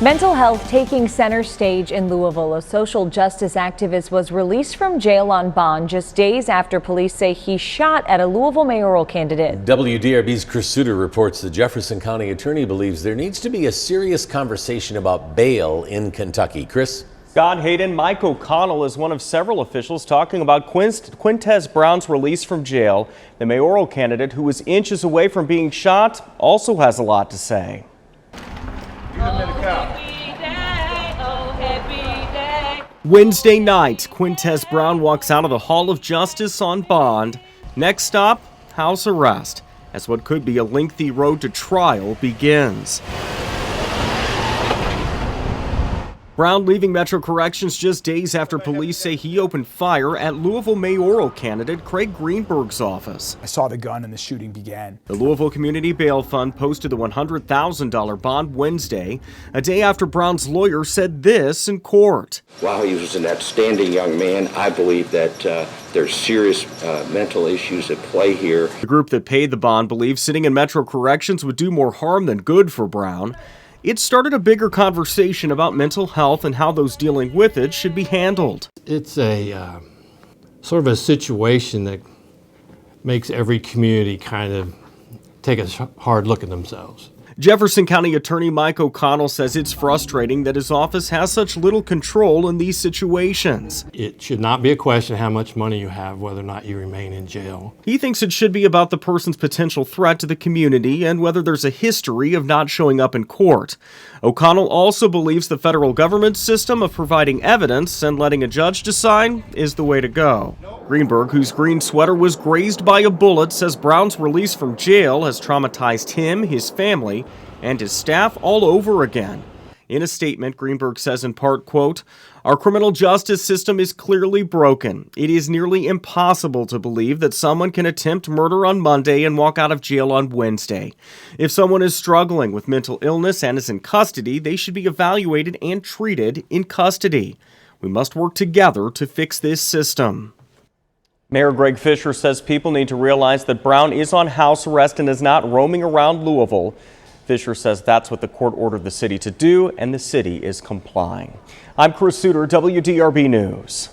Mental health taking center stage in Louisville. A social justice activist was released from jail on bond just days after police say he shot at a Louisville mayoral candidate. WDRB's Chris Suter reports the Jefferson County attorney believes there needs to be a serious conversation about bail in Kentucky. Chris? Scott Hayden, Mike O'Connell is one of several officials talking about Quintez Brown's release from jail. The mayoral candidate, who was inches away from being shot, also has a lot to say. Wednesday night, Quintez Brown walks out of the Hall of Justice on bond. Next stop, house arrest, as what could be a lengthy road to trial begins. Brown leaving Metro Corrections just days after police say he opened fire at Louisville mayoral candidate Craig Greenberg's office. I saw the gun and the shooting began. The Louisville Community Bail Fund posted the $100,000 bond Wednesday, a day after Brown's lawyer said this in court. While he was an outstanding young man, I believe that there's serious mental issues at play here. The group that paid the bond believes sitting in Metro Corrections would do more harm than good for Brown. It started a bigger conversation about mental health and how those dealing with it should be handled. It's a sort of a situation that makes every community kind of take a hard look at themselves. Jefferson County Attorney Mike O'Connell says it's frustrating that his office has such little control in these situations. It should not be a question of how much money you have, whether or not you remain in jail. He thinks it should be about the person's potential threat to the community and whether there's a history of not showing up in court. O'Connell also believes the federal government's system of providing evidence and letting a judge decide is the way to go. Greenberg, whose green sweater was grazed by a bullet, says Brown's release from jail has traumatized him, his family, and his staff all over again. In a statement, Greenberg says in part, quote, "Our criminal justice system is clearly broken. It is nearly impossible to believe that someone can attempt murder on Monday and walk out of jail on Wednesday. If someone is struggling with mental illness and is in custody, they should be evaluated and treated in custody. We must work together to fix this system." Mayor Greg Fisher says people need to realize that Brown is on house arrest and is not roaming around Louisville. Fisher says that's what the court ordered the city to do, and the city is complying. I'm Chris Suter, WDRB News.